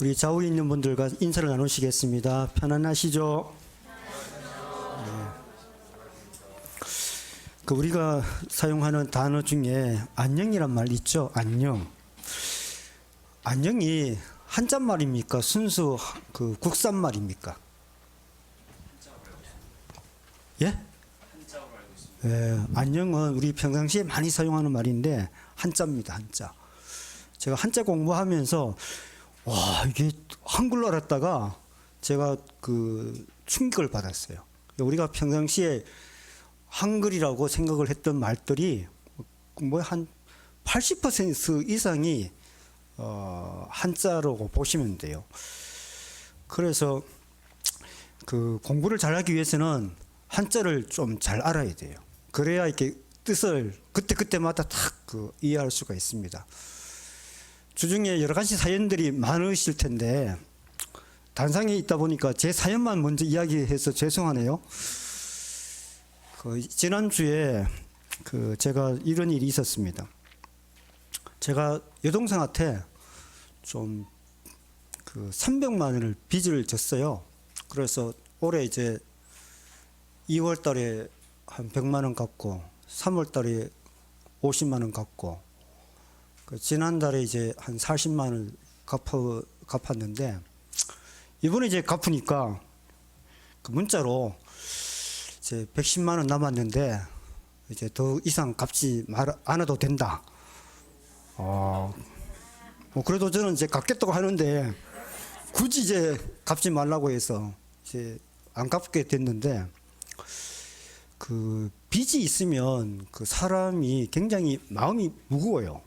우리 좌우에 있는 분들과 인사를 나누시겠습니다. 편안하시죠? 네. 우리가 사용하는 단어 중에 안녕이란 말 있죠? 안녕. 안녕이 한자말입니까? 순수 국산말입니까? 예? 예, 안녕은 우리 평상시에 많이 사용하는 말인데 한자입니다. 한자. 제가 한자 공부하면서 와, 이게 한글로 알았다가 제가 충격을 받았어요. 우리가 평상시에 한글이라고 생각을 했던 말들이 한 80% 이상이 한자라고 보시면 돼요. 그래서 공부를 잘하기 위해서는 한자를 좀 잘 알아야 돼요. 그래야 이렇게 뜻을 그때마다 탁 이해할 수가 있습니다. 주중에 여러 가지 사연들이 많으실 텐데 단상에 있다 보니까 제 사연만 먼저 이야기해서 죄송하네요. 지난주에 제가 이런 일이 있었습니다. 제가 여동생한테 좀 300만 원을 빚을 졌어요. 그래서 올해 이제 2월 달에 한 100만 원 갚고 3월 달에 50만 원 갚고 지난달에 이제 한 40만 원을 갚았는데 이번에 이제 갚으니까 문자로 이제 110만 원 남았는데 이제 더 이상 갚지 않아도 된다. 그래도 저는 이제 갚겠다고 하는데 굳이 이제 갚지 말라고 해서 이제 안 갚게 됐는데 빚이 있으면 사람이 굉장히 마음이 무거워요.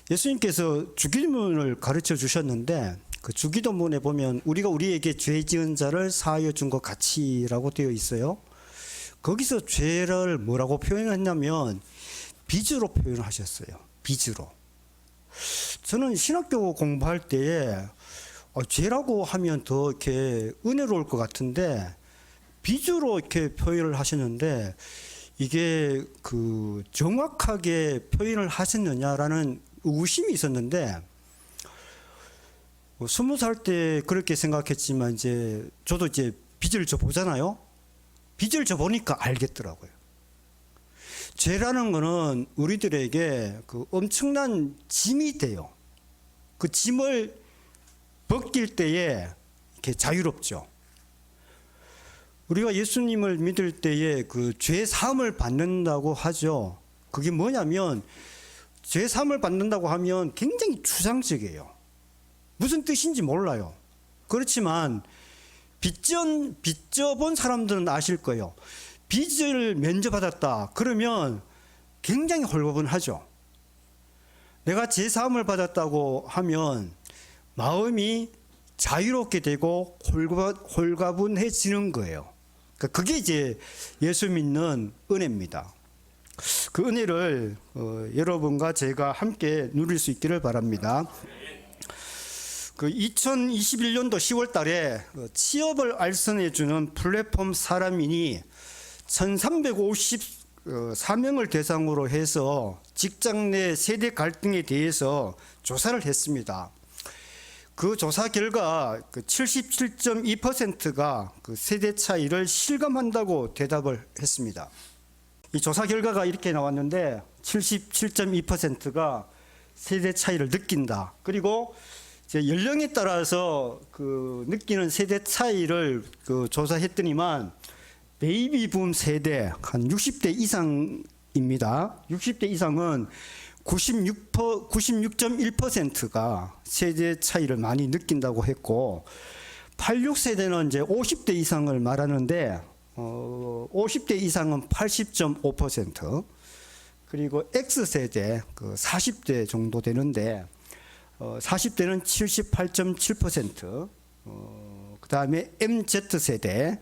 예수님께서 주기도문을 가르쳐 주셨는데 주기도문에 보면 우리가 우리에게 죄 지은 자를 사하여 준 것 같이라고 되어 있어요. 거기서 죄를 뭐라고 표현했냐면 빚으로 표현하셨어요. 빚으로. 저는 신학교 공부할 때에 죄라고 하면 더 이렇게 은혜로울 것 같은데 빚으로 이렇게 표현을 하셨는데 이게 정확하게 표현을 하셨느냐라는 의구심이 있었는데 20살 때 그렇게 생각했지만 이제 저도 이제 빚을 져 보잖아요. 빚을 져 보니까 알겠더라고요. 죄라는 거는 우리들에게 엄청난 짐이 돼요. 그 짐을 벗길 때에 이렇게 자유롭죠. 우리가 예수님을 믿을 때에 죄 사함을 받는다고 하죠. 그게 뭐냐면 죄 사함을 받는다고 하면 굉장히 추상적이에요. 무슨 뜻인지 몰라요. 그렇지만 빚져본 사람들은 아실 거예요. 빚을 면제받았다 그러면 굉장히 홀가분하죠. 내가 죄 사함을 받았다고 하면 마음이 자유롭게 되고 홀가분해지는 거예요. 그게 이제 예수 믿는 은혜입니다. 그 은혜를 여러분과 제가 함께 누릴 수 있기를 바랍니다. 2021년도 10월 달에 취업을 알선해 주는 플랫폼 사람인이 1354명을 대상으로 해서 직장 내 세대 갈등에 대해서 조사를 했습니다. 그 조사 결과 77.2%가 세대 차이를 실감한다고 대답을 했습니다. 이 조사 결과가 이렇게 나왔는데 77.2%가 세대 차이를 느낀다. 그리고 이제 연령에 따라서 느끼는 세대 차이를 조사했더니만 베이비붐 세대 한 60대 이상입니다. 60대 이상은 96.1%가 세대 차이를 많이 느낀다고 했고 86세대는 이제 50대 이상을 말하는데 50대 이상은 80.5% 그리고 X세대 40대 정도 되는데 40대는 78.7% 그다음에 MZ세대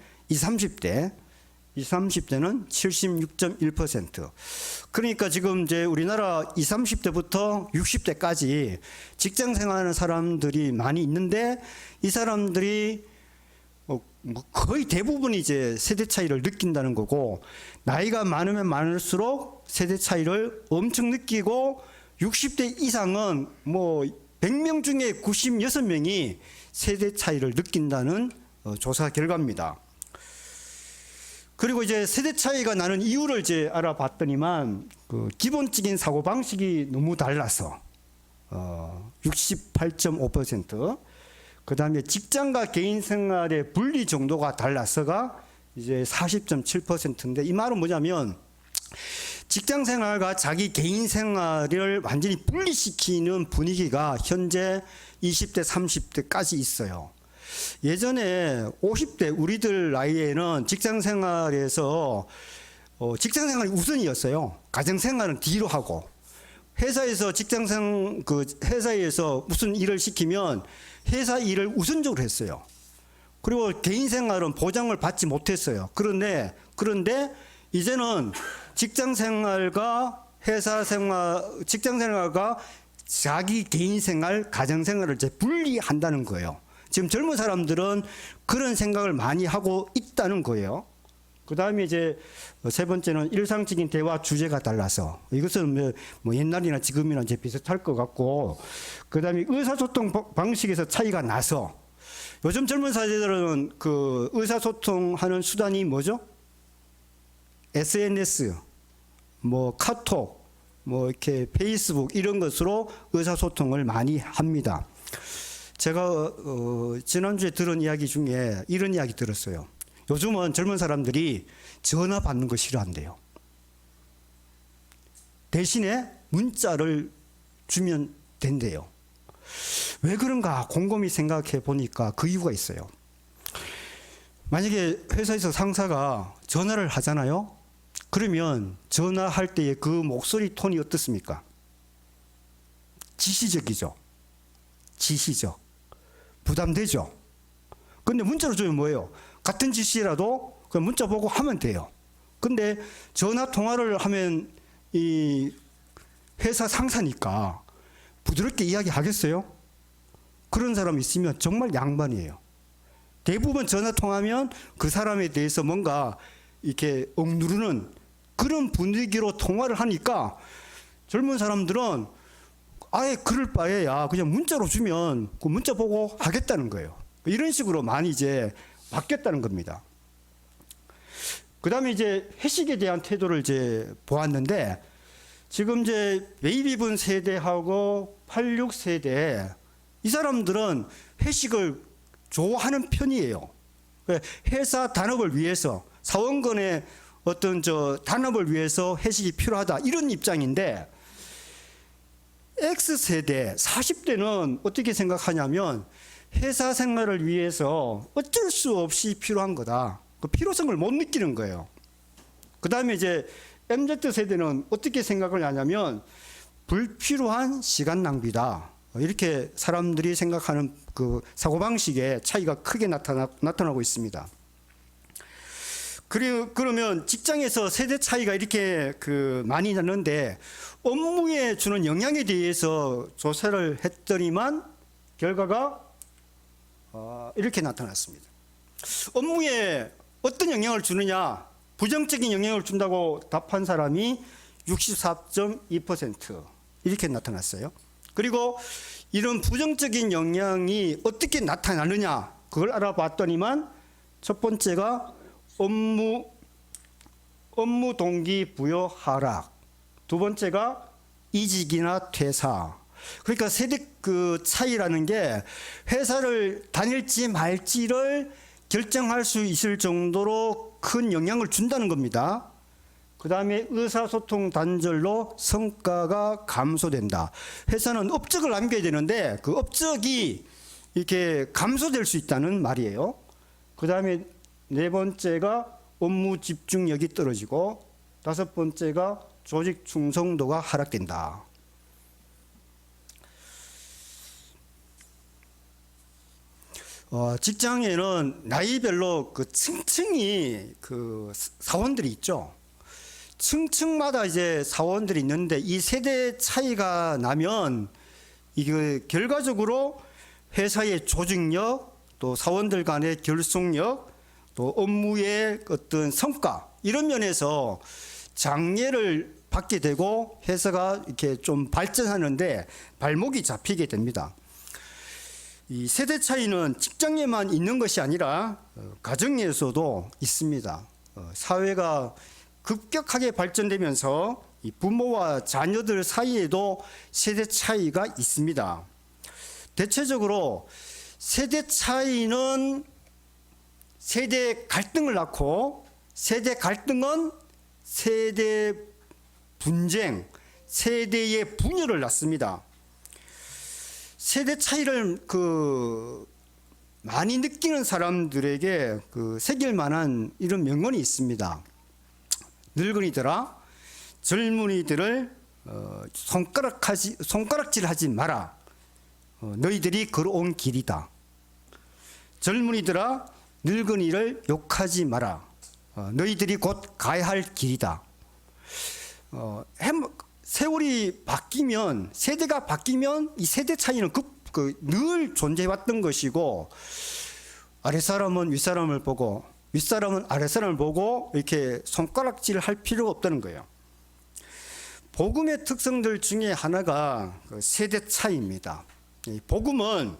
30대는 76.1%. 그러니까 지금 이제 우리나라 30대부터 60대까지 직장 생활하는 사람들이 많이 있는데 이 사람들이 거의 대부분이 이제 세대 차이를 느낀다는 거고 나이가 많으면 많을수록 세대 차이를 엄청 느끼고 60대 이상은 100명 중에 96명이 세대 차이를 느낀다는 조사 결과입니다. 그리고 이제 세대 차이가 나는 이유를 이제 알아봤더니만 그 기본적인 사고 방식이 너무 달라서 68.5%, 그다음에 직장과 개인 생활의 분리 정도가 달라서가 이제 40.7%인데, 이 말은 뭐냐면 직장 생활과 자기 개인 생활을 완전히 분리시키는 분위기가 현재 20대, 30대까지 있어요. 예전에 50대 우리들 나이에는 직장 생활에서 직장 생활이 우선이었어요. 가정 생활은 뒤로 하고, 회사에서 회사에서 무슨 일을 시키면 회사 일을 우선적으로 했어요. 그리고 개인 생활은 보장을 받지 못했어요. 그런데 이제는 직장 생활과 자기 개인 생활, 가정 생활을 이제 분리한다는 거예요. 지금 젊은 사람들은 그런 생각을 많이 하고 있다는 거예요. 그 다음에 이제 세 번째는 일상적인 대화 주제가 달라서, 이것은 뭐 옛날이나 지금이나 이제 비슷할 것 같고, 그 다음에 의사소통 방식에서 차이가 나서 요즘 젊은 세대들은 그 의사소통하는 수단이 뭐죠? SNS, 뭐 카톡, 뭐 이렇게 페이스북 이런 것으로 의사소통을 많이 합니다. 제가 지난주에 들은 이야기 중에 이런 이야기 들었어요. 요즘은 젊은 사람들이 전화 받는 거 싫어한대요. 대신에 문자를 주면 된대요. 왜 그런가 곰곰이 생각해 보니까 그 이유가 있어요. 만약에 회사에서 상사가 전화를 하잖아요. 그러면 전화할 때의 그 목소리 톤이 어떻습니까? 지시적이죠. 지시적. 부담되죠. 근데 문자로 주면 뭐예요? 같은 지시라도 그냥 문자 보고 하면 돼요. 근데 전화 통화를 하면 이 회사 상사니까 부드럽게 이야기하겠어요? 그런 사람 있으면 정말 양반이에요. 대부분 전화 통화하면 그 사람에 대해서 뭔가 이렇게 억누르는 그런 분위기로 통화를 하니까 젊은 사람들은 아예 그럴 바에야 그냥 문자로 주면 그 문자 보고 하겠다는 거예요. 이런 식으로 많이 이제 바뀌었다는 겁니다. 그 다음에 이제 회식에 대한 태도를 이제 보았는데, 지금 이제 베이비붐 세대하고 86세대, 이 사람들은 회식을 좋아하는 편이에요. 회사 단합을 위해서, 사원간의 어떤 단합을 위해서 회식이 필요하다, 이런 입장인데, X세대 40대는 어떻게 생각하냐면 회사 생활을 위해서 어쩔 수 없이 필요한 거다. 그 필요성을 못 느끼는 거예요. 그 다음에 이제 MZ세대는 어떻게 생각을 하냐면 불필요한 시간 낭비다. 이렇게 사람들이 생각하는 그 사고방식의 차이가 크게 나타나고 있습니다. 그러면 직장에서 세대 차이가 이렇게 많이 나는데 업무에 주는 영향에 대해서 조사를 했더니만 결과가 이렇게 나타났습니다. 업무에 어떤 영향을 주느냐? 부정적인 영향을 준다고 답한 사람이 64.2% 이렇게 나타났어요. 그리고 이런 부정적인 영향이 어떻게 나타나느냐? 그걸 알아봤더니만 첫 번째가 업무 동기 부여 하락, 두 번째가 이직이나 퇴사. 그러니까 세대 차이라는 게 회사를 다닐지 말지를 결정할 수 있을 정도로 큰 영향을 준다는 겁니다. 그 다음에 의사소통 단절로 성과가 감소된다. 회사는 업적을 남겨야 되는데 그 업적이 이렇게 감소될 수 있다는 말이에요. 그 다음에 네 번째가 업무 집중력이 떨어지고, 다섯 번째가 조직 충성도가 하락된다. 직장에는 나이별로 층층이 사원들이 있죠. 층층마다 이제 사원들이 있는데 이 세대 차이가 나면 이게 결과적으로 회사의 조직력, 또 사원들 간의 결속력, 또 업무의 어떤 성과, 이런 면에서 장애를 받게 되고 회사가 이렇게 좀 발전하는데 발목이 잡히게 됩니다. 이 세대 차이는 직장에만 있는 것이 아니라 가정에서도 있습니다. 사회가 급격하게 발전되면서 이 부모와 자녀들 사이에도 세대 차이가 있습니다. 대체적으로 세대 차이는 세대 갈등을 낳고 세대 갈등은 세대 분쟁, 세대의 분열을 낳습니다. 세대 차이를 많이 느끼는 사람들에게 새길 만한 이런 명언이 있습니다. 늙은이들아, 젊은이들을 손가락질하지 마라. 너희들이 걸어온 길이다. 젊은이들아, 늙은이를 욕하지 마라. 너희들이 곧 가야 할 길이다. 세월이 바뀌면, 세대가 바뀌면 이 세대 차이는 늘 존재해왔던 것이고, 아랫사람은 윗사람을 보고 윗사람은 아랫사람을 보고 이렇게 손가락질을 할 필요가 없다는 거예요. 복음의 특성들 중에 하나가 세대 차이입니다. 복음은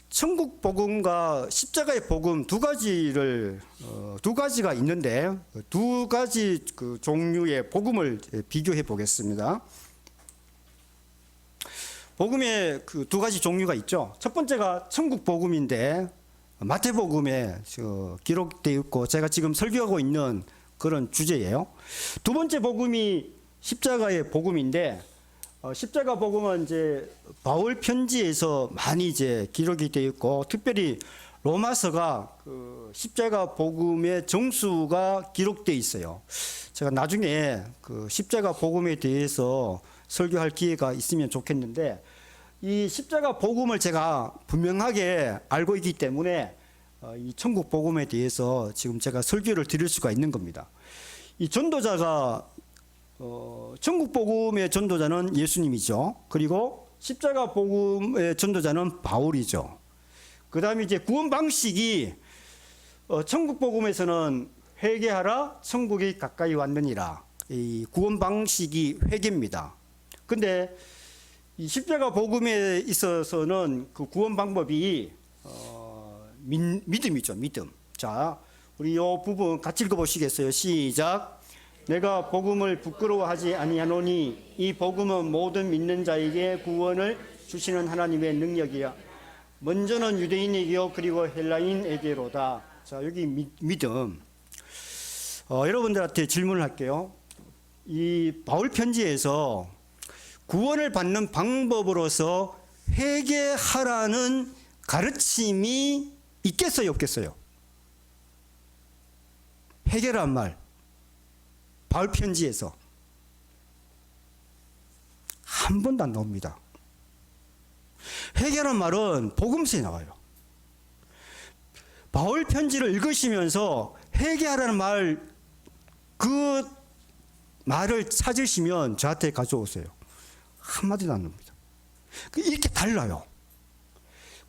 천국 복음과 십자가의 복음 두 가지가 있는데 두 가지 종류의 복음을 비교해 보겠습니다. 복음의 두 가지 종류가 있죠. 첫 번째가 천국 복음인데 마태복음에 기록되어 있고 제가 지금 설교하고 있는 그런 주제예요. 두 번째 복음이 십자가의 복음인데 십자가 복음은 이제 바울 편지에서 많이 이제 기록이 되어 있고 특별히 로마서가 십자가 복음의 정수가 기록되어 있어요. 제가 나중에 십자가 복음에 대해서 설교할 기회가 있으면 좋겠는데 이 십자가 복음을 제가 분명하게 알고 있기 때문에 이 천국 복음에 대해서 지금 제가 설교를 드릴 수가 있는 겁니다. 이 전도자가 천국 복음의 전도자는 예수님이죠. 그리고 십자가 복음의 전도자는 바울이죠. 그 다음에 이제 구원 방식이 천국 복음에서는 회개하라 천국이 가까이 왔느니라. 이 구원 방식이 회개입니다. 근데 이 십자가 복음에 있어서는 그 구원 방법이 믿음이죠. 믿음. 자, 우리 이 부분 같이 읽어보시겠어요? 시작. 내가 복음을 부끄러워하지 아니하노니 이 복음은 모든 믿는 자에게 구원을 주시는 하나님의 능력이야. 먼저는 유대인에게요 그리고 헬라인에게로다. 자, 여기 믿음. 여러분들한테 질문을 할게요. 이 바울 편지에서 구원을 받는 방법으로서 회개하라는 가르침이 있겠어요, 없겠어요? 회개란 말, 바울 편지에서 한 번도 안 나옵니다. 회개란 말은 복음서에 나와요. 바울 편지를 읽으시면서 회개하라는 말, 그 말을 찾으시면 저한테 가져오세요. 한마디도 안 나옵니다. 이렇게 달라요.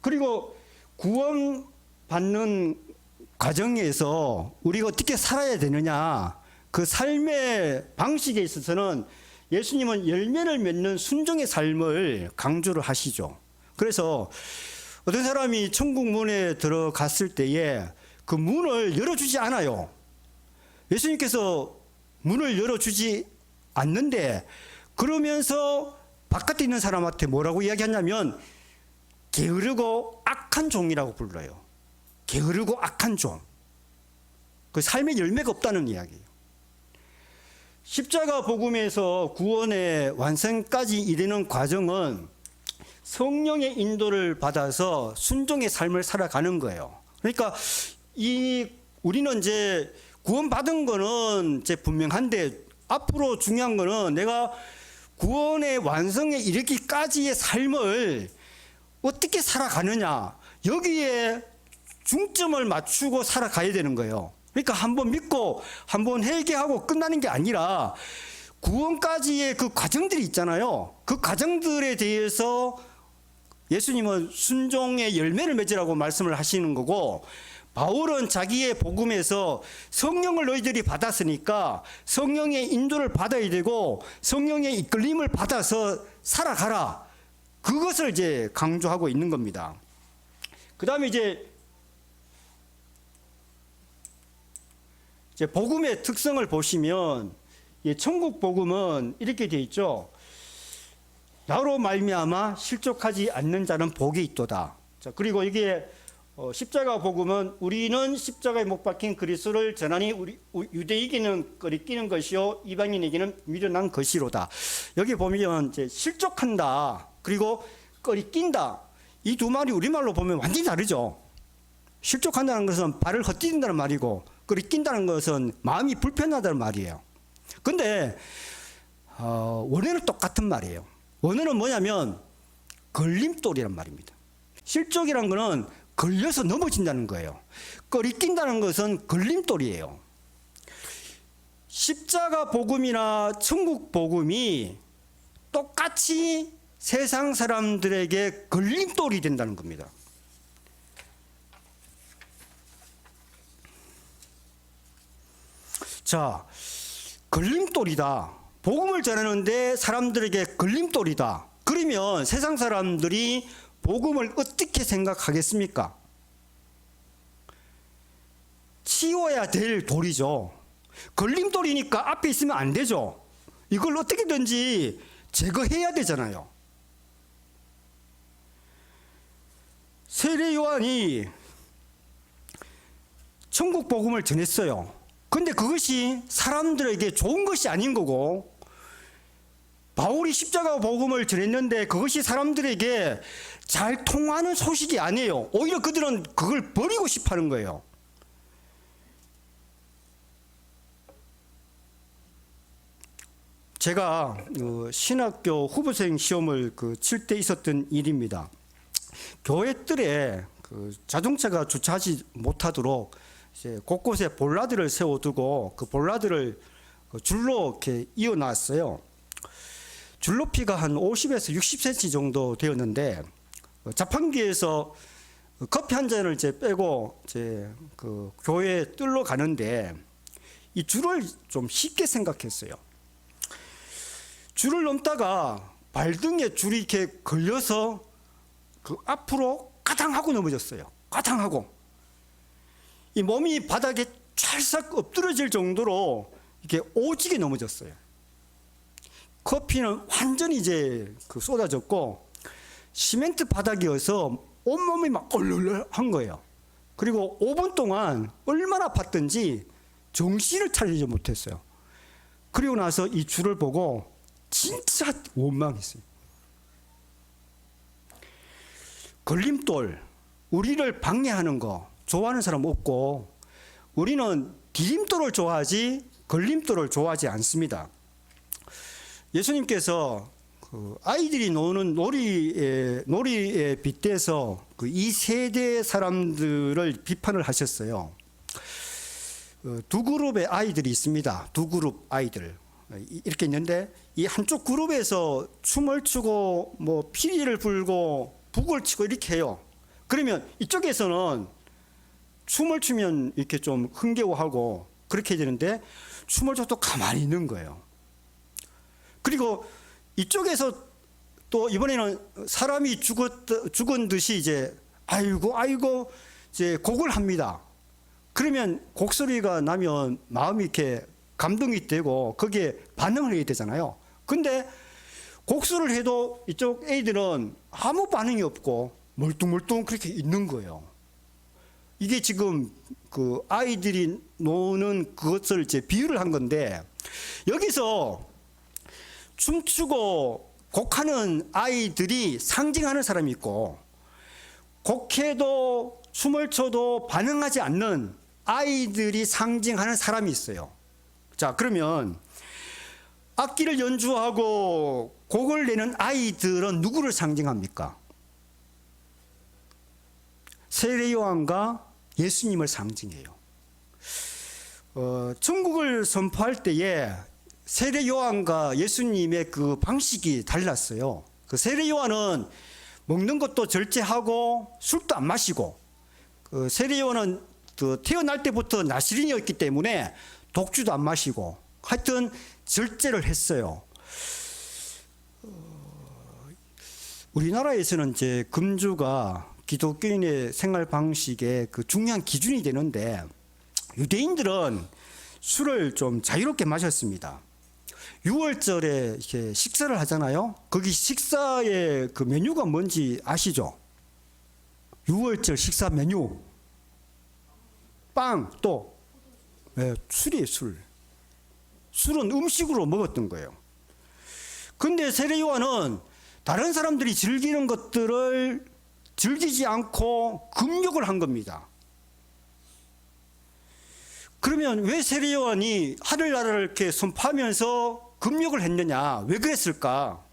그리고 구원받는 과정에서 우리가 어떻게 살아야 되느냐, 그 삶의 방식에 있어서는 예수님은 열매를 맺는 순종의 삶을 강조를 하시죠. 그래서 어떤 사람이 천국 문에 들어갔을 때에 그 문을 열어주지 않아요. 예수님께서 문을 열어주지 않는데 그러면서 바깥에 있는 사람한테 뭐라고 이야기하냐면 게으르고 악한 종이라고 불러요. 게으르고 악한 종. 그 삶의 열매가 없다는 이야기예요. 십자가 복음에서 구원의 완성까지 이르는 과정은 성령의 인도를 받아서 순종의 삶을 살아가는 거예요. 그러니까 우리는 이제 구원받은 거는 이제 분명한데 앞으로 중요한 거는 내가 구원의 완성에 이르기까지의 삶을 어떻게 살아가느냐, 여기에 중점을 맞추고 살아가야 되는 거예요. 그러니까 한번 믿고 한번 회개하고 끝나는 게 아니라 구원까지의 그 과정들이 있잖아요. 그 과정들에 대해서 예수님은 순종의 열매를 맺으라고 말씀을 하시는 거고, 바울은 자기의 복음에서 성령을 너희들이 받았으니까 성령의 인도를 받아야 되고 성령의 이끌림을 받아서 살아가라. 그것을 이제 강조하고 있는 겁니다. 그 다음에 이제 복음의 특성을 보시면 천국 복음은 이렇게 되어 있죠. 나로 말미암아 실족하지 않는 자는 복이 있도다. 자, 그리고 이게 십자가 복음은 우리는 십자가에 못 박힌 그리스도를 전하니 우리 유대인에게는 거리끼는 것이요 이방인에게는 미련한 것이로다. 여기 보면 이제 실족한다. 그리고 거리낀다. 이 두 말이 우리말로 보면 완전히 다르죠. 실족한다는 것은 발을 헛디딘다는 말이고 거리낀다는 것은 마음이 불편하다는 말이에요. 근데 원어는 똑같은 말이에요. 원어는 뭐냐면 걸림돌이란 말입니다. 실족이란 거는 걸려서 넘어진다는 거예요. 거리낀다는 것은 걸림돌이에요. 십자가 복음이나 천국 복음이 똑같이 세상 사람들에게 걸림돌이 된다는 겁니다. 자, 걸림돌이다. 복음을 전하는데 사람들에게 걸림돌이다. 그러면 세상 사람들이 복음을 어떻게 생각하겠습니까? 치워야 될 돌이죠. 걸림돌이니까 앞에 있으면 안 되죠. 이걸 어떻게든지 제거해야 되잖아요. 세례 요한이 천국 복음을 전했어요. 근데 그것이 사람들에게 좋은 것이 아닌 거고, 바울이 십자가 복음을 전했는데 그것이 사람들에게 잘 통하는 소식이 아니에요. 오히려 그들은 그걸 버리고 싶어 하는 거예요. 제가 신학교 후보생 시험을 칠 때 있었던 일입니다. 교회들에 자동차가 주차하지 못하도록 이제 곳곳에 볼라드를 세워두고 그 볼라드를 줄로 이렇게 이어놨어요. 줄 높이가 한 50에서 60cm 정도 되었는데 자판기에서 커피 한 잔을 이제 빼고 이제 그 교회 뜰러 가는데 이 줄을 좀 쉽게 생각했어요. 줄을 넘다가 발등에 줄이 이렇게 걸려서 그 앞으로 까당하고 넘어졌어요. 까당하고 이 몸이 바닥에 찰싹 엎드러질 정도로 이렇게 오지게 넘어졌어요. 커피는 완전히 이제 쏟아졌고 시멘트 바닥이어서 온몸이 막 얼얼한 거예요. 그리고 5분 동안 얼마나 아팠던지 정신을 차리지 못했어요. 그리고 나서 이 줄을 보고 진짜 원망했어요. 걸림돌, 우리를 방해하는 거 좋아하는 사람 없고 우리는 디딤돌을 좋아하지 걸림돌을 좋아하지 않습니다. 예수님께서 아이들이 노는 놀이에 빗대서 이 세대 사람들을 비판을 하셨어요. 두 그룹의 아이들이 있습니다. 두 그룹 아이들 이렇게 있는데 이 한쪽 그룹에서 춤을 추고 뭐 피리를 불고 북을 치고 이렇게 해요. 그러면 이쪽에서는 춤을 추면 이렇게 좀 흥겨워하고 그렇게 되는데 춤을 춰도 가만히 있는 거예요. 그리고 이쪽에서 또 이번에는 사람이 죽은 듯이 이제 아이고 이제 곡을 합니다. 그러면 곡소리가 나면 마음이 이렇게 감동이 되고 거기에 반응을 해야 되잖아요. 근데 곡소리를 해도 이쪽 애들은 아무 반응이 없고 멀뚱멀뚱 그렇게 있는 거예요. 이게 지금 그 아이들이 노는 그것을 이제 비유를 한 건데 여기서 춤추고 곡하는 아이들이 상징하는 사람이 있고 곡해도 춤을 춰도 반응하지 않는 아이들이 상징하는 사람이 있어요. 자, 그러면 악기를 연주하고 곡을 내는 아이들은 누구를 상징합니까? 세례 요한과 예수님을 상징해요. 천국을 선포할 때에 세례 요한과 예수님의 그 방식이 달랐어요. 그 세례 요한은 먹는 것도 절제하고 술도 안 마시고, 그 세례 요한은 태어날 때부터 나시린이었기 때문에 독주도 안 마시고 하여튼 절제를 했어요. 우리나라에서는 이제 금주가 기독교인의 생활 방식의 그 중요한 기준이 되는데 유대인들은 술을 좀 자유롭게 마셨습니다. 6월절에 이렇게 식사를 하잖아요. 거기 식사의 그 메뉴가 뭔지 아시죠? 6월절 식사 메뉴. 빵, 또 술이에요, 술. 술은 음식으로 먹었던 거예요. 근데 세례 요한은 다른 사람들이 즐기는 것들을 즐기지 않고 금욕을 한 겁니다. 그러면 왜 세례 요한이 하늘나라를 이렇게 선포하면서 금욕을 했느냐? 왜 그랬을까?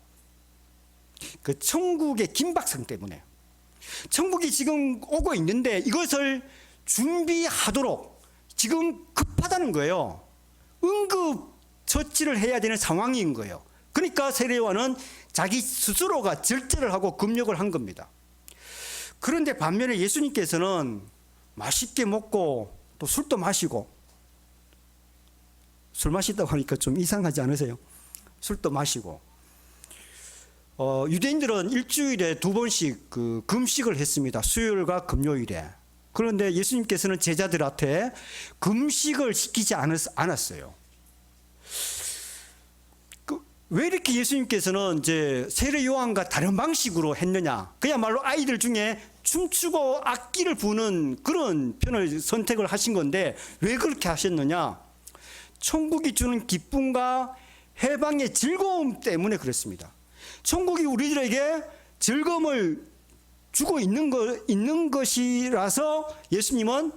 그 천국의 긴박성 때문에. 천국이 지금 오고 있는데 이것을 준비하도록 지금 급하다는 거예요. 응급 처치를 해야 되는 상황인 거예요. 그러니까 세례 요한은 자기 스스로가 절제를 하고 금욕을 한 겁니다. 그런데 반면에 예수님께서는 맛있게 먹고 또 술도 마시고, 술 마시다고 하니까 좀 이상하지 않으세요? 술도 마시고, 유대인들은 일주일에 2번씩 그 금식을 했습니다. 수요일과 금요일에. 그런데 예수님께서는 제자들한테 금식을 시키지 않았어요. 왜 이렇게 예수님께서는 이제 세례 요한과 다른 방식으로 했느냐? 그야말로 아이들 중에 춤추고 악기를 부는 그런 편을 선택을 하신 건데 왜 그렇게 하셨느냐? 천국이 주는 기쁨과 해방의 즐거움 때문에 그렇습니다. 천국이 우리들에게 즐거움을 주고 있는 것이라서 예수님은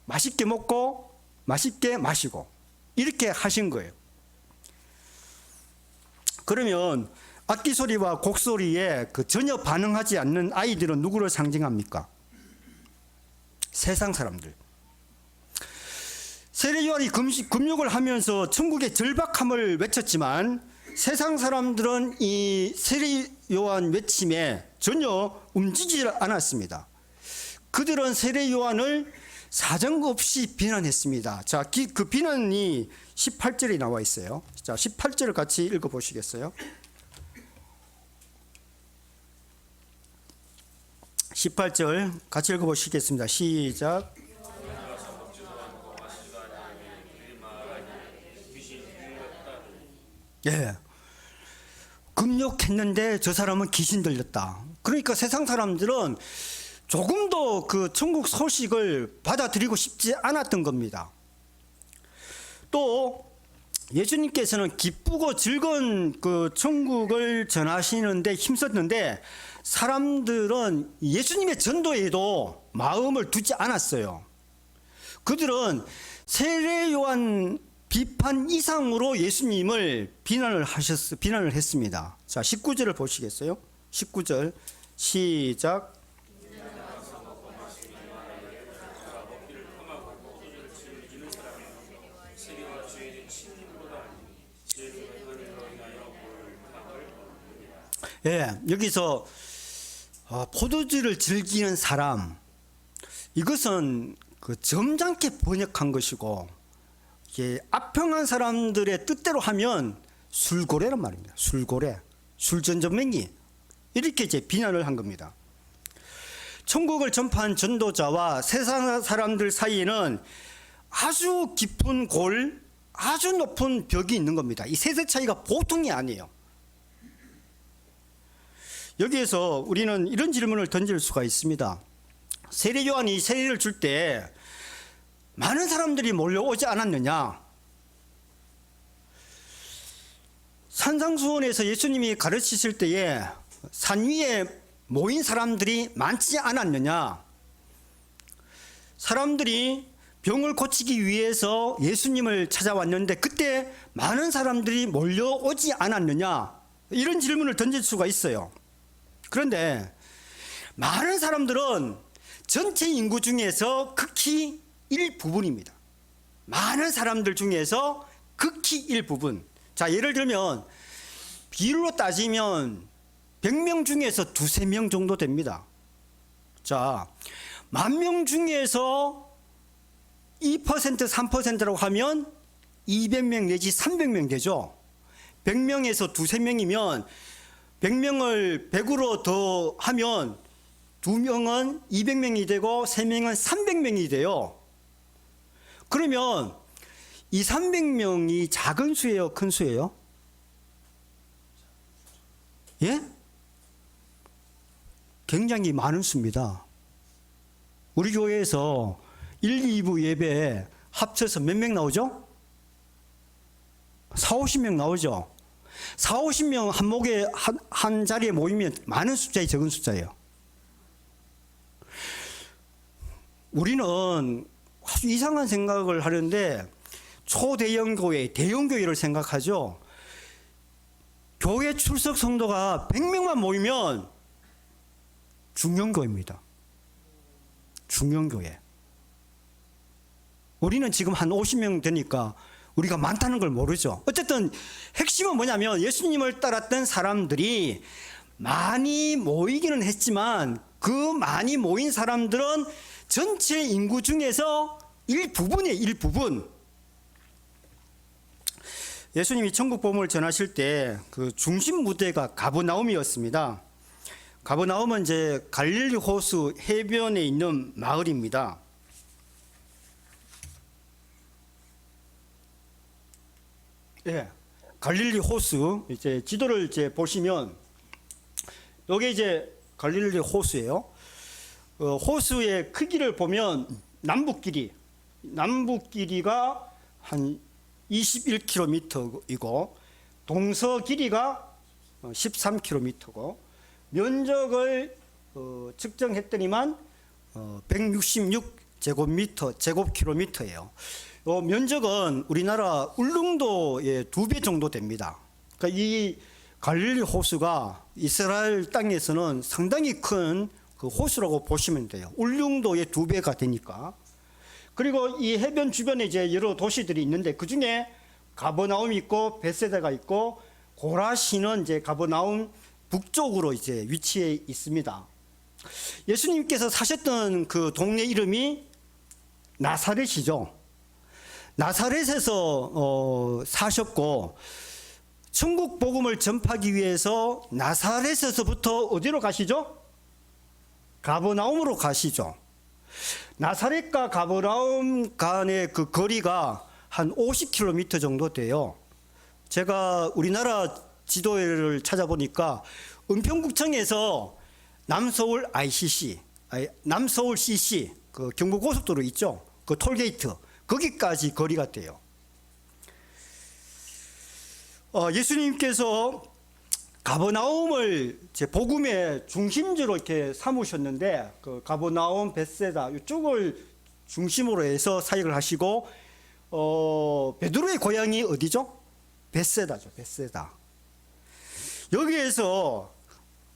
맛있게 먹고 맛있게 마시고 이렇게 하신 거예요. 그러면 악기 소리와 곡 소리에 그 전혀 반응하지 않는 아이들은 누구를 상징합니까? 세상 사람들. 세례 요한이 금욕을 하면서 천국의 절박함을 외쳤지만 세상 사람들은 이 세례 요한 외침에 전혀 움직이지 않았습니다. 그들은 세례 요한을 사정없이 비난했습니다. 자, 그 비난이 18절에 나와 있어요. 자, 18절을 같이 읽어 보시겠어요? 18절 같이 읽어 보시겠습니다. 시작. 예. 금욕했는데 저 사람은 귀신 들렸다. 그러니까 세상 사람들은 조금도 그 천국 소식을 받아들이고 싶지 않았던 겁니다. 또 예수님께서는 기쁘고 즐거운 그 천국을 전하시는데 힘썼는데 사람들은 예수님의 전도에도 마음을 두지 않았어요. 그들은 세례 요한 비판 이상으로 예수님을 비난을 했습니다. 자, 19절을 보시겠어요? 19절 시작. 예, 여기서 포도주를 즐기는 사람, 이것은 그 점잖게 번역한 것이고, 악평한 사람들의 뜻대로 하면 술고래란 말입니다. 술고래, 술전전맹이, 이렇게 이제 비난을 한 겁니다. 천국을 전파한 전도자와 세상 사람들 사이에는 아주 깊은 골, 아주 높은 벽이 있는 겁니다. 이 세대 차이가 보통이 아니에요. 여기에서 우리는 이런 질문을 던질 수가 있습니다. 세례 요한이 세례를 줄 때 많은 사람들이 몰려오지 않았느냐? 산상수훈에서 예수님이 가르치실 때에 산 위에 모인 사람들이 많지 않았느냐? 사람들이 병을 고치기 위해서 예수님을 찾아왔는데 그때 많은 사람들이 몰려오지 않았느냐? 이런 질문을 던질 수가 있어요. 그런데 많은 사람들은 전체 인구 중에서 극히 일부분입니다. 많은 사람들 중에서 극히 일부분. 자, 예를 들면 비율로 따지면 100명 중에서 2~3명 정도 됩니다. 자, 10,000명 중에서 2%, 3%라고 하면 200명 내지 300명 되죠. 100명에서 두세 명이면 100명을 100으로 더 하면 2명은 200명이 되고 3명은 300명이 돼요. 그러면 이 300명이 작은 수예요, 큰 수예요? 예? 굉장히 많은 수입니다. 우리 교회에서 1, 2부 예배에 합쳐서 몇 명 나오죠? 4, 50명 나오죠. 4, 50명 한 목에 한 자리에 모이면 많은 숫자에 적은 숫자예요. 우리는 아주 이상한 생각을 하는데 초대형 교회, 대형 교회를 생각하죠. 교회 출석 성도가 100명만 모이면 중형교회입니다. 중형교회. 우리는 지금 한 50명 되니까 우리가 많다는 걸 모르죠. 어쨌든 핵심은 뭐냐면 예수님을 따랐던 사람들이 많이 모이기는 했지만 그 많이 모인 사람들은 전체 인구 중에서 일부분이에요. 일부분. 예수님이 천국 복음을 전하실 때 그 중심 무대가 가버나움이었습니다. 가버나움은 이제 갈릴리 호수 해변에 있는 마을입니다. 예, 갈릴리 호수 이제 지도를 이제 보시면 여기 이제 갈릴리 호수예요. 호수의 크기를 보면 남북 길이가 한 21km이고 동서 길이가 13km고 면적을 측정했더니만 166제곱킬로미터예요. 면적은 우리나라 울릉도의 2배 정도 됩니다. 그러니까 이 갈릴리 호수가 이스라엘 땅에서는 상당히 큰 그 호수라고 보시면 돼요. 울릉도의 2배가 되니까. 그리고 이 해변 주변에 이제 여러 도시들이 있는데 그 중에 가버나움이 있고 베세다가 있고 고라시는 이제 가버나움 북쪽으로 이제 위치해 있습니다. 예수님께서 사셨던 그 동네 이름이 나사렛이죠. 나사렛에서 사셨고 천국 복음을 전파하기 위해서 나사렛에서부터 어디로 가시죠? 가버나움으로 가시죠. 나사렛과 가버나움 간의 그 거리가 한 50km 정도 돼요. 제가 우리나라 지도를 찾아보니까 은평구청에서 남서울 ICC, 남서울 CC, 그 경부고속도로 있죠. 그 톨게이트 거기까지 거리가 돼요. 예수님께서 가버나움을 제 복음의 중심지로 이렇게 삼으셨는데 그 가버나움, 벳세다 이쪽을 중심으로 해서 사역을 하시고 베드로의 고향이 어디죠? 벳세다죠. 벳세다. 여기에서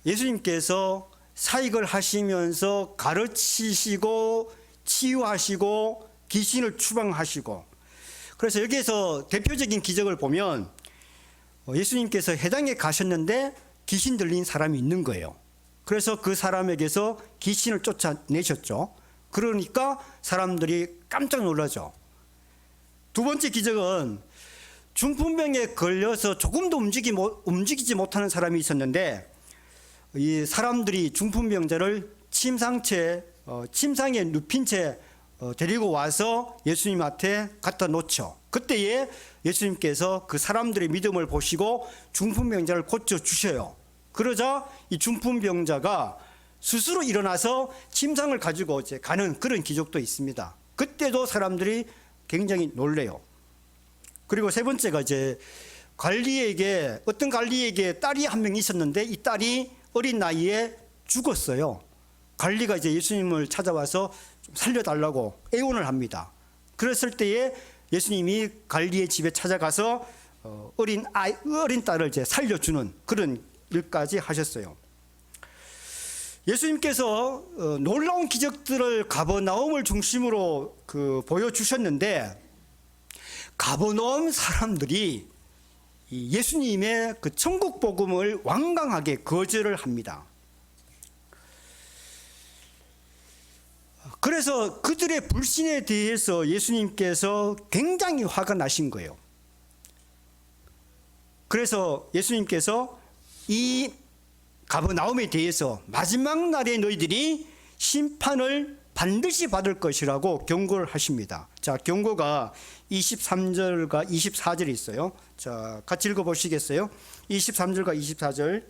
예수님께서 사역을 하시면서 가르치시고 치유하시고 귀신을 추방하시고 그래서 여기에서 대표적인 기적을 보면 예수님께서 해당에 가셨는데 귀신 들린 사람이 있는 거예요. 그래서 그 사람에게서 귀신을 쫓아내셨죠. 그러니까 사람들이 깜짝 놀라죠. 두 번째 기적은 중풍병에 걸려서 조금도 움직이지 못하는 사람이 있었는데 이 사람들이 중풍병자를 침상에 눕힌 채 데리고 와서 예수님 앞에 갖다 놓죠. 그때에 예수님께서 그 사람들의 믿음을 보시고 중풍병자를 고쳐주셔요. 그러자 이 중풍병자가 스스로 일어나서 침상을 가지고 이제 가는 그런 기적도 있습니다. 그때도 사람들이 굉장히 놀래요. 그리고 세 번째가 이제 어떤 관리에게 딸이 한 명 있었는데 이 딸이 어린 나이에 죽었어요. 관리가 이제 예수님을 찾아와서 좀 살려달라고 애원을 합니다. 그랬을 때에 예수님이 관리의 집에 찾아가서 어린 딸을 이제 살려주는 그런 일까지 하셨어요. 예수님께서 놀라운 기적들을 가버나움을 중심으로 보여주셨는데 가버나움 사람들이 예수님의 그 천국 복음을 완강하게 거절을 합니다. 그래서 그들의 불신에 대해서 예수님께서 굉장히 화가 나신 거예요. 그래서 예수님께서 이 가버나움에 대해서 마지막 날에 너희들이 심판을 반드시 받을 것이라고 경고를 하십니다. 자, 경고가 23절과 24절이 있어요. 자, 같이 읽어보시겠어요? 23절과 24절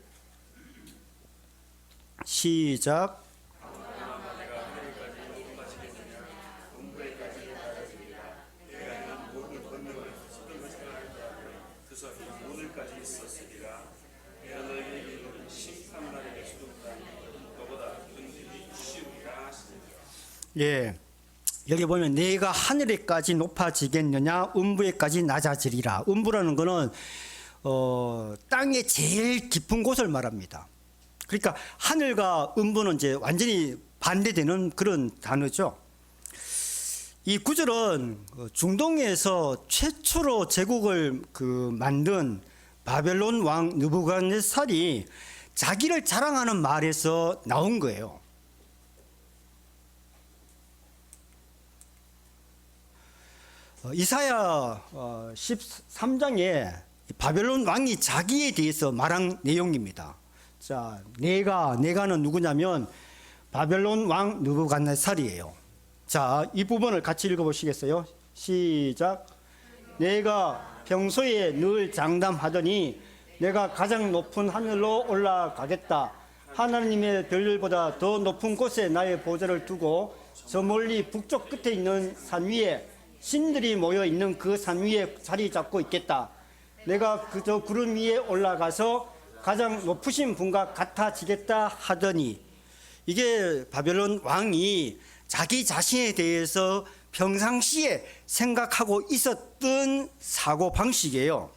시작. 예, 여기 보면 내가 하늘에까지 높아지겠느냐 음부에까지 낮아지리라. 음부라는 거는 땅의 제일 깊은 곳을 말합니다. 그러니까 하늘과 음부는 이제 완전히 반대되는 그런 단어죠. 이 구절은 중동에서 최초로 제국을 만든 바벨론 왕 느부갓네살이 자기를 자랑하는 말에서 나온 거예요. 이사야 13장에 바벨론 왕이 자기에 대해서 말한 내용입니다. 자, 내가는 누구냐면 바벨론 왕 느부갓네살이에요. 자, 이 부분을 같이 읽어보시겠어요? 시작. 내가 평소에 늘 장담하더니 내가 가장 높은 하늘로 올라가겠다. 하나님의 별들보다 더 높은 곳에 나의 보좌를 두고 저 멀리 북쪽 끝에 있는 산 위에 신들이 모여 있는 그 산 위에 자리 잡고 있겠다. 내가 그저 구름 위에 올라가서 가장 높으신 분과 같아지겠다 하더니, 이게 바벨론 왕이 자기 자신에 대해서 평상시에 생각하고 있었던 사고 방식이에요.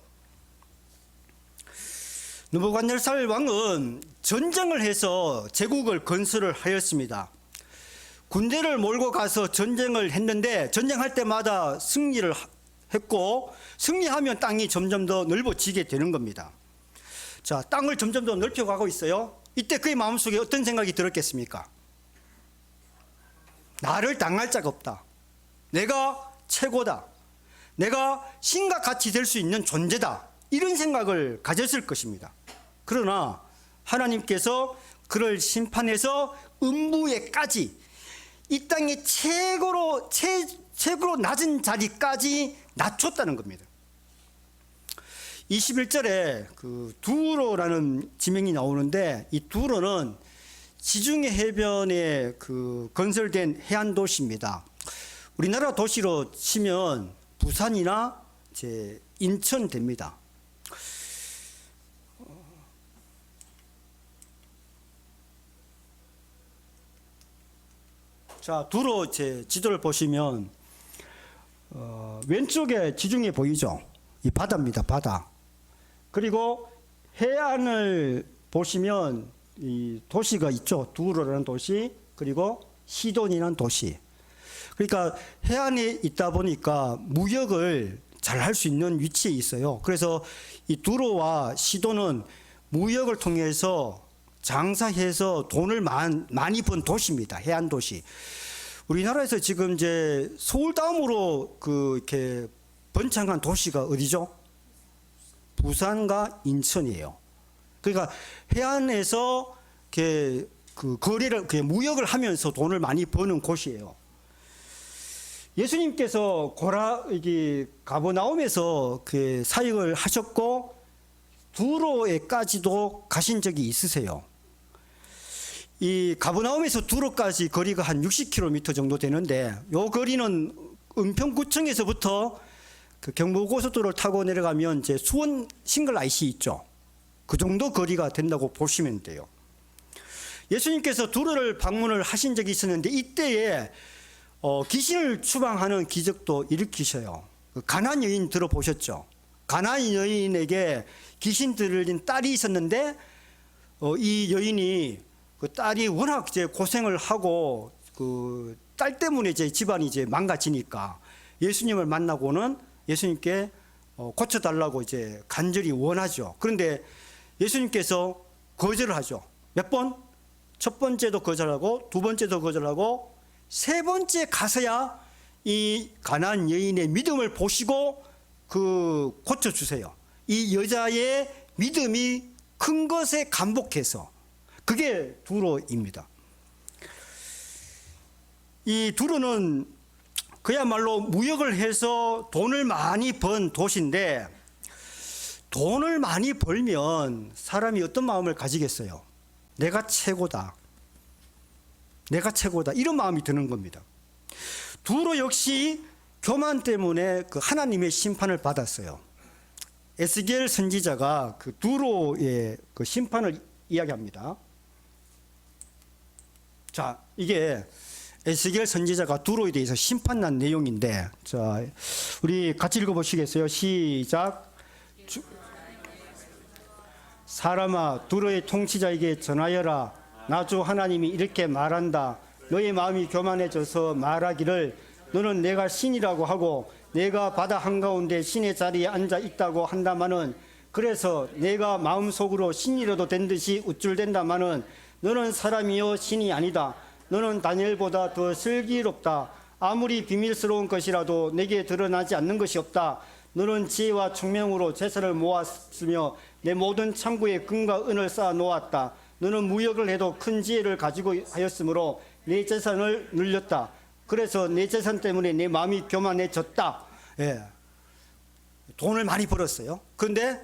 느부갓네살 왕은 전쟁을 해서 제국을 건설을 하였습니다. 군대를 몰고 가서 전쟁을 했는데 전쟁할 때마다 승리를 했고, 승리하면 땅이 점점 더 넓어지게 되는 겁니다. 자, 땅을 점점 더 넓혀가고 있어요. 이때 그의 마음속에 어떤 생각이 들었겠습니까? 나를 당할 자가 없다. 내가 최고다. 내가 신과 같이 될 수 있는 존재다. 이런 생각을 가졌을 것입니다. 그러나 하나님께서 그를 심판해서 음부에까지, 이 땅의 최고로 낮은 자리까지 낮췄다는 겁니다. 21절에 그 두로라는 지명이 나오는데, 이 두로는 지중해 해변에 건설된 해안 도시입니다. 우리나라 도시로 치면 부산이나 이제 인천 됩니다. 자, 두로 제 지도를 보시면 왼쪽에 지중해 보이죠? 이 바다입니다, 바다. 그리고 해안을 보시면 이 도시가 있죠. 두로라는 도시, 그리고 시돈이라는 도시. 그러니까 해안에 있다 보니까 무역을 잘 할 수 있는 위치에 있어요. 그래서 이 두로와 시돈은 무역을 통해서 장사해서 돈을 많이 번 도시입니다. 해안 도시. 우리나라에서 지금 이제 서울 다음으로 이렇게 번창한 도시가 어디죠? 부산과 인천이에요. 그러니까 해안에서 거래를, 무역을 하면서 돈을 많이 버는 곳이에요. 예수님께서 가버나움에서 사역을 하셨고 두로에까지도 가신 적이 있으세요. 이 가버나움에서 두로까지 거리가 한 60km 정도 되는데, 이 거리는 은평구청에서부터 경부고속도로를 타고 내려가면 이제 수원 싱글 IC 있죠. 그 정도 거리가 된다고 보시면 돼요. 예수님께서 두로를 방문을 하신 적이 있었는데, 이때에 귀신을 추방하는 기적도 일으키셔요. 가나안 여인 들어보셨죠? 가나안 여인에게 귀신 들린 딸이 있었는데, 이 여인이 그 딸이 워낙 이제 고생을 하고 딸 때문에 이제 집안이 이제 망가지니까 예수님을 만나고는 예수님께 고쳐달라고 이제 간절히 원하죠. 그런데 예수님께서 거절을 하죠. 몇 번? 첫 번째도 거절하고 두 번째도 거절하고 세 번째 가서야 이 가난안 여인의 믿음을 보시고 고쳐주세요. 이 여자의 믿음이 큰 것에 감복해서, 그게 두로입니다. 이 두로는 그야말로 무역을 해서 돈을 많이 번 도시인데, 돈을 많이 벌면 사람이 어떤 마음을 가지겠어요? 내가 최고다, 내가 최고다, 이런 마음이 드는 겁니다. 두로 역시 교만 때문에 그 하나님의 심판을 받았어요. 에스겔 선지자가 그 두로의 그 심판을 이야기합니다. 자, 이게 에스겔 선지자가 두로에 대해서 심판난 내용인데, 자, 우리 같이 읽어보시겠어요? 시작. 사람아, 두로의 통치자에게 전하여라. 나 주 하나님이 이렇게 말한다. 너의 마음이 교만해져서 말하기를 너는 내가 신이라고 하고 내가 바다 한가운데 신의 자리에 앉아 있다고 한다마는, 그래서 내가 마음속으로 신이라도 된 듯이 우쭐댄다마는 너는 사람이요 신이 아니다. 너는 다니엘보다 더 슬기롭다. 아무리 비밀스러운 것이라도 내게 드러나지 않는 것이 없다. 너는 지혜와 총명으로 재산을 모았으며 내 모든 창고에 금과 은을 쌓아 놓았다. 너는 무역을 해도 큰 지혜를 가지고 하였으므로 내 재산을 늘렸다. 그래서 내 재산 때문에 내 마음이 교만해졌다. 예. 돈을 많이 벌었어요. 그런데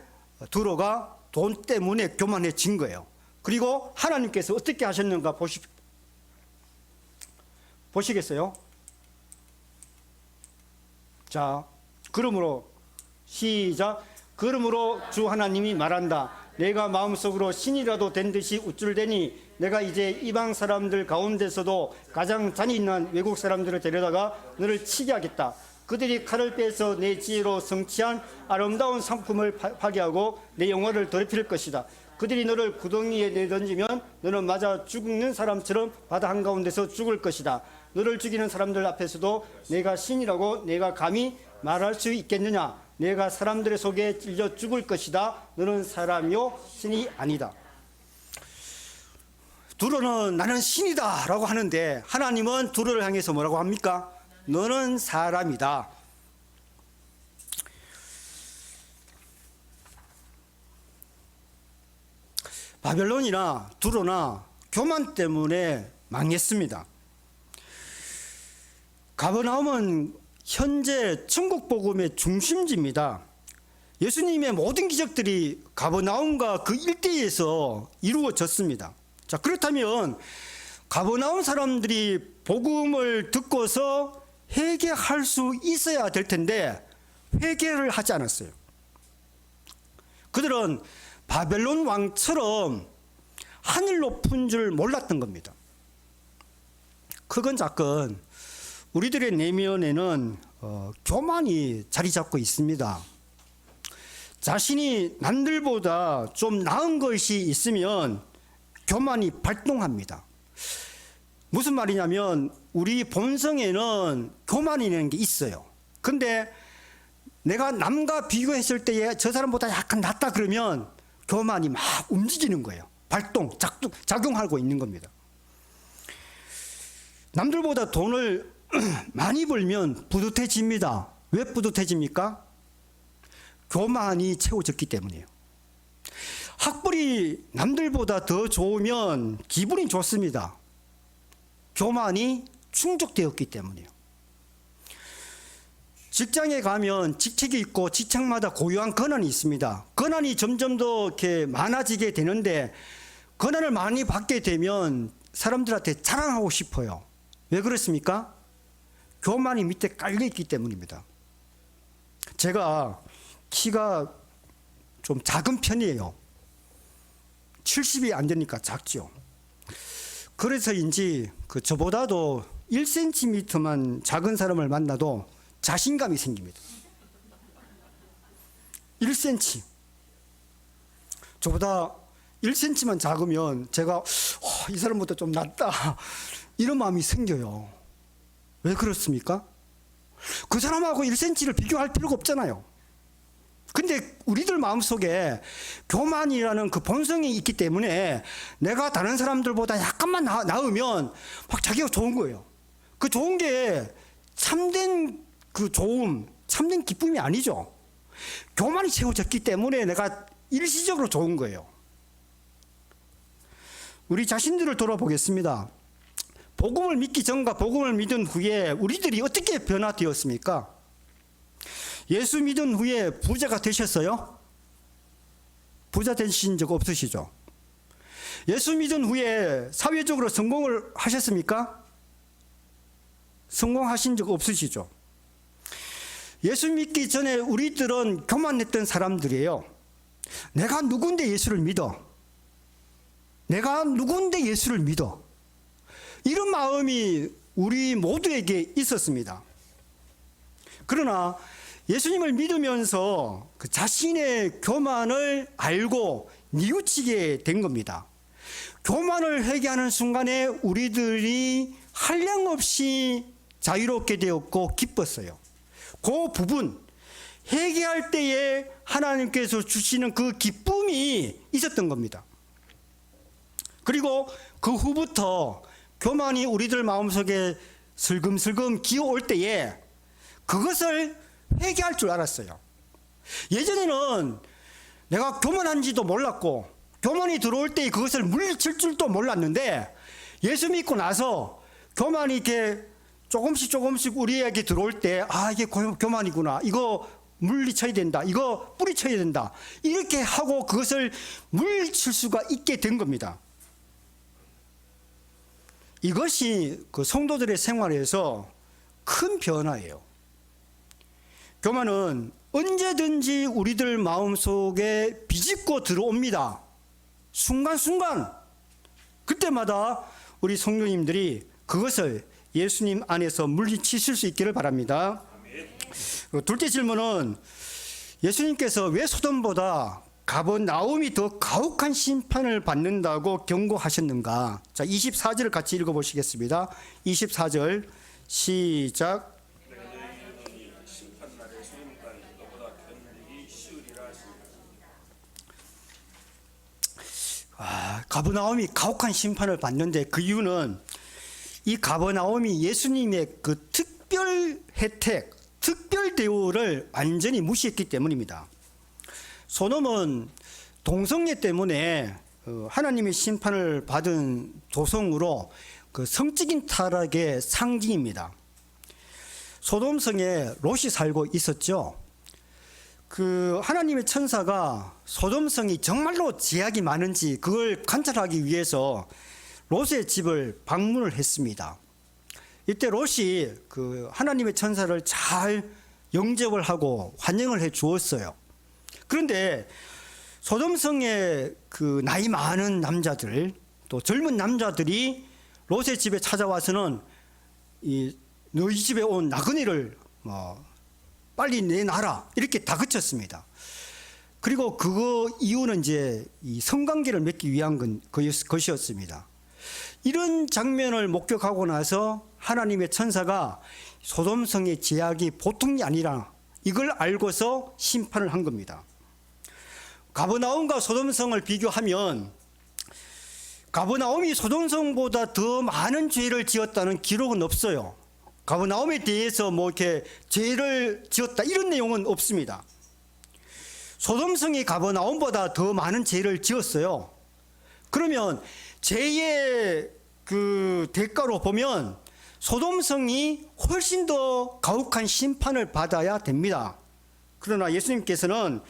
두로가 돈 때문에 교만해진 거예요. 그리고 하나님께서 어떻게 하셨는가 보시겠어요? 자, 그러므로 시작. 그러므로 주 하나님이 말한다. 내가 마음속으로 신이라도 된 듯이 우쭐대니 내가 이제 이방 사람들 가운데서도 가장 잔인한 외국 사람들을 데려다가 너를 치게 하겠다. 그들이 칼을 빼서 내 지혜로 성취한 아름다운 상품을 파괴하고 내 영화를 더럽힐 것이다. 그들이 너를 구덩이에 내던지면 너는 맞아 죽는 사람처럼 바다 한가운데서 죽을 것이다. 너를 죽이는 사람들 앞에서도 내가 신이라고 내가 감히 말할 수 있겠느냐? 내가 사람들의 속에 찔려 죽을 것이다. 너는 사람이요 신이 아니다. 두로는 나는 신이다 라고 하는데, 하나님은 두로를 향해서 뭐라고 합니까? 너는 사람이다. 바벨론이나 두로나 교만 때문에 망했습니다. 가버나움은 현재 천국 복음의 중심지입니다. 예수님의 모든 기적들이 가버나움과 그 일대에서 이루어졌습니다. 자, 그렇다면 가버나움 사람들이 복음을 듣고서 회개할 수 있어야 될 텐데 회개를 하지 않았어요. 그들은 바벨론 왕처럼 하늘 높은 줄 몰랐던 겁니다. 크건 작건 우리들의 내면에는 교만이 자리 잡고 있습니다. 자신이 남들보다 좀 나은 것이 있으면 교만이 발동합니다. 무슨 말이냐면 우리 본성에는 교만이라는 게 있어요. 근데 내가 남과 비교했을 때에 저 사람보다 약간 낫다 그러면 교만이 막 움직이는 거예요. 작용하고 있는 겁니다. 남들보다 돈을 많이 벌면 뿌듯해집니다. 왜 뿌듯해집니까? 교만이 채워졌기 때문이에요. 학벌이 남들보다 더 좋으면 기분이 좋습니다. 교만이 충족되었기 때문이에요. 직장에 가면 직책이 있고 직책마다 고유한 권한이 있습니다. 권한이 점점 더 이렇게 많아지게 되는데 권한을 많이 받게 되면 사람들한테 자랑하고 싶어요. 왜 그렇습니까? 교만이 밑에 깔려있기 때문입니다. 제가 키가 좀 작은 편이에요. 70이 안 되니까 작죠. 그래서인지 저보다도 1cm만 작은 사람을 만나도 자신감이 생깁니다. 1cm. 저보다 1cm만 작으면 제가 이 사람보다 좀 낫다 이런 마음이 생겨요. 왜 그렇습니까? 그 사람하고 1cm를 비교할 필요가 없잖아요. 근데 우리들 마음속에 교만이라는 그 본성이 있기 때문에 내가 다른 사람들보다 약간만 나으면 막 자기가 좋은 거예요. 그 좋은 게 참된 그 좋음, 참된 기쁨이 아니죠. 교만이 채워졌기 때문에 내가 일시적으로 좋은 거예요. 우리 자신들을 돌아보겠습니다. 복음을 믿기 전과 복음을 믿은 후에 우리들이 어떻게 변화되었습니까? 예수 믿은 후에 부자가 되셨어요? 부자 되신 적 없으시죠? 예수 믿은 후에 사회적으로 성공을 하셨습니까? 성공하신 적 없으시죠? 예수 믿기 전에 우리들은 교만했던 사람들이에요. 내가 누군데 예수를 믿어? 내가 누군데 예수를 믿어? 이런 마음이 우리 모두에게 있었습니다. 그러나 예수님을 믿으면서 그 자신의 교만을 알고 뉘우치게 된 겁니다. 교만을 회개하는 순간에 우리들이 한량없이 자유롭게 되었고 기뻤어요. 그 부분, 회개할 때에 하나님께서 주시는 그 기쁨이 있었던 겁니다. 그리고 그 후부터 교만이 우리들 마음속에 슬금슬금 기어올 때에 그것을 회개할 줄 알았어요. 예전에는 내가 교만한지도 몰랐고 교만이 들어올 때 그것을 물리칠 줄도 몰랐는데 예수 믿고 나서 교만이 이렇게 조금씩 우리에게 들어올 때 이게 교만이구나, 이거 물리쳐야 된다, 이거 뿌리쳐야 된다, 이렇게 하고 그것을 물리칠 수가 있게 된 겁니다. 이것이 그 성도들의 생활에서 큰 변화예요. 교만은 언제든지 우리들 마음속에 비집고 들어옵니다. 순간순간 그때마다 우리 성도님들이 그것을 예수님 안에서 물리치실 수 있기를 바랍니다. 둘째 질문은 예수님께서 왜 소돔보다 가버나움이 더 가혹한 심판을 받는다고 경고하셨는가? 자, 24절을 같이 읽어보시겠습니다. 24절 시작. 가버나움이 가혹한 심판을 받는데 그 이유는 이 가버나움이 예수님의 그 특별 혜택, 특별 대우를 완전히 무시했기 때문입니다. 소돔은 동성애 때문에 하나님의 심판을 받은 도성으로 그 성적인 타락의 상징입니다. 소돔성에 롯이 살고 있었죠. 그 하나님의 천사가 소돔성이 정말로 제약이 많은지 그걸 관찰하기 위해서 롯의 집을 방문을 했습니다. 이때 롯이 그 하나님의 천사를 잘 영접을 하고 환영을 해 주었어요. 그런데 소돔성의 그 나이 많은 남자들, 또 젊은 남자들이 롯의 집에 찾아와서는 너희 집에 온 나그네를 빨리 내놔라, 이렇게 다그쳤습니다. 그리고 그거 이유는 이제 이 성관계를 맺기 위한 것이었습니다. 이런 장면을 목격하고 나서 하나님의 천사가 소돔성의 제약이 보통이 아니라 이걸 알고서 심판을 한 겁니다. 가버나움과 소돔성을 비교하면 가버나움이 소돔성보다 더 많은 죄를 지었다는 기록은 없어요. 가버나움에 대해서 이렇게 죄를 지었다 이런 내용은 없습니다. 소돔성이 가버나움보다 더 많은 죄를 지었어요. 그러면 죄의 그 대가로 보면 소돔성이 훨씬 더 가혹한 심판을 받아야 됩니다. 그러나 예수님께서는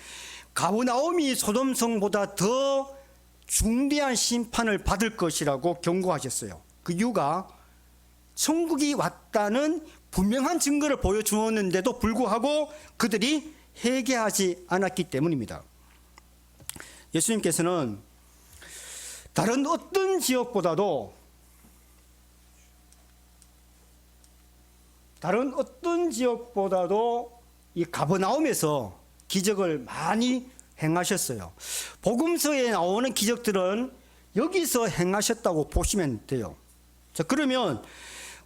가버나움이 소돔성보다 더 중대한 심판을 받을 것이라고 경고하셨어요. 그 이유가 천국이 왔다는 분명한 증거를 보여주었는데도 불구하고 그들이 회개하지 않았기 때문입니다. 예수님께서는 다른 어떤 지역보다도 이 가버나움에서 기적을 많이 행하셨어요. 복음서에 나오는 기적들은 여기서 행하셨다고 보시면 돼요. 자, 그러면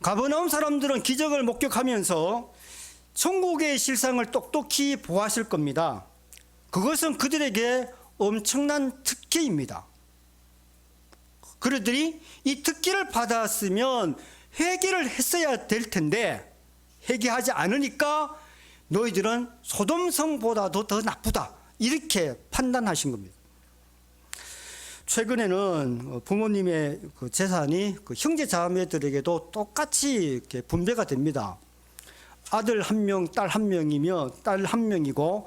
가버나움 사람들은 기적을 목격하면서 천국의 실상을 똑똑히 보았을 겁니다. 그것은 그들에게 엄청난 특혜입니다. 그들이 이 특혜를 받았으면 회개를 했어야 될 텐데 회개하지 않으니까 너희들은 소돔성보다도 더 나쁘다, 이렇게 판단하신 겁니다. 최근에는 부모님의 그 재산이 그 형제 자매들에게도 똑같이 이렇게 분배가 됩니다. 아들 1명, 딸 1명이면 딸 1명이고,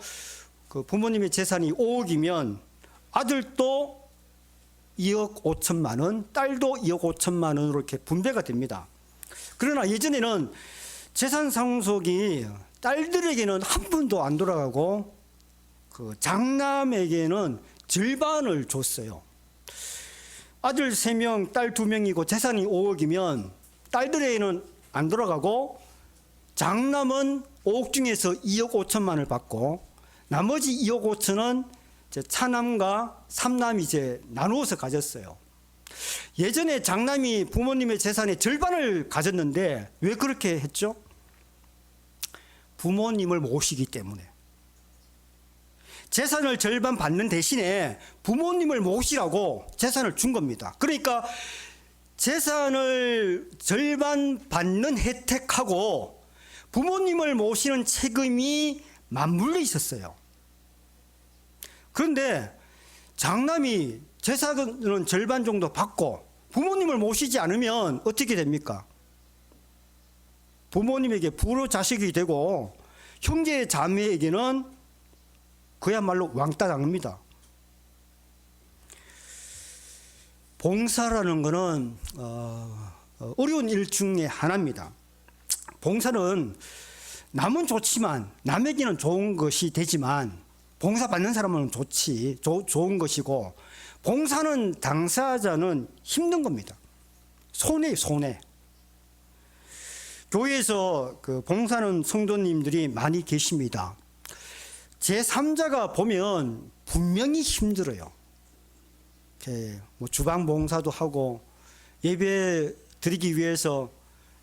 그 부모님의 재산이 5억이면 아들도 2억 5천만 원, 딸도 2억 5천만 원으로 이렇게 분배가 됩니다. 그러나 예전에는 재산 상속이 딸들에게는 한 푼도 안 돌아가고 그 장남에게는 절반을 줬어요. 아들 3명, 딸 2명이고 재산이 5억이면 딸들에게는 안 돌아가고 장남은 5억 중에서 2억 5천만 원을 받고 나머지 2억 5천은 차남과 삼남이 이제 나누어서 가졌어요. 예전에 장남이 부모님의 재산의 절반을 가졌는데 왜 그렇게 했죠? 부모님을 모시기 때문에. 재산을 절반 받는 대신에 부모님을 모시라고 재산을 준 겁니다. 그러니까 재산을 절반 받는 혜택하고 부모님을 모시는 책임이 맞물려 있었어요. 그런데 장남이 재산은 절반 정도 받고 부모님을 모시지 않으면 어떻게 됩니까? 부모님에게 불효자식이 되고 형제 자매에게는 그야말로 왕따 당합니다. 봉사라는 것은 어려운 일 중에 하나입니다. 봉사는 남은 좋지만 남에게는 좋은 것이 되지만 봉사 받는 사람은 좋은 것이고, 봉사는 당사자는 힘든 겁니다. 손해. 교회에서 그 봉사하는 성도님들이 많이 계십니다. 제3자가 보면 분명히 힘들어요. 뭐 주방 봉사도 하고 예배 드리기 위해서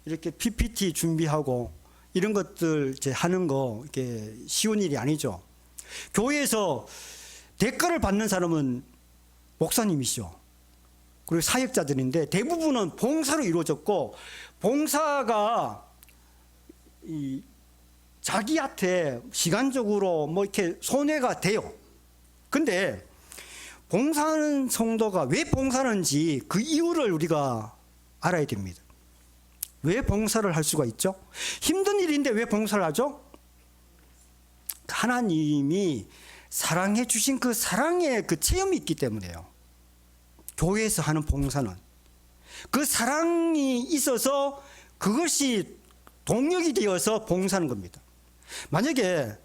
이렇게 PPT 준비하고 이런 것들 하는 거 이렇게 쉬운 일이 아니죠. 교회에서 대가를 받는 사람은 목사님이시죠. 그리고 사역자들인데 대부분은 봉사로 이루어졌고, 봉사가 자기한테 시간적으로 뭐 이렇게 손해가 돼요. 근데 봉사하는 성도가 왜 봉사하는지 그 이유를 우리가 알아야 됩니다. 왜 봉사를 할 수가 있죠? 힘든 일인데 왜 봉사를 하죠? 하나님이 사랑해 주신 그 사랑의 그 체험이 있기 때문에요. 교회에서 하는 봉사는 그 사랑이 있어서 그것이 동력이 되어서 봉사하는 겁니다. 만약에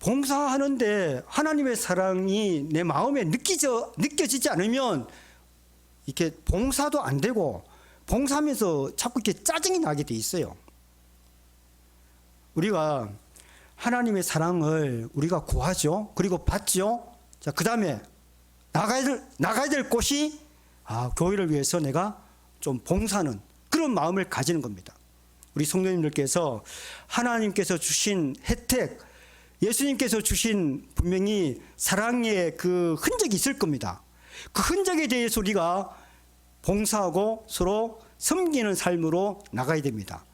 봉사하는데 하나님의 사랑이 내 마음에 느껴지지 않으면 이렇게 봉사도 안 되고 봉사하면서 자꾸 이렇게 짜증이 나게 돼 있어요. 우리가 하나님의 사랑을 우리가 구하죠. 그리고 받죠. 자, 그 다음에 나가야 될 곳이 교회를 위해서 내가 좀 봉사하는 그런 마음을 가지는 겁니다. 우리 성도님들께서 하나님께서 주신 혜택, 예수님께서 주신 분명히 사랑의 그 흔적이 있을 겁니다. 그 흔적에 대해서 우리가 봉사하고 서로 섬기는 삶으로 나가야 됩니다.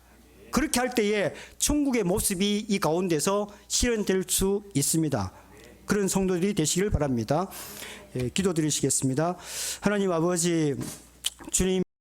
그렇게 할 때에 천국의 모습이 이 가운데서 실현될 수 있습니다. 그런 성도들이 되시길 바랍니다. 기도드리시겠습니다. 하나님 아버지, 주님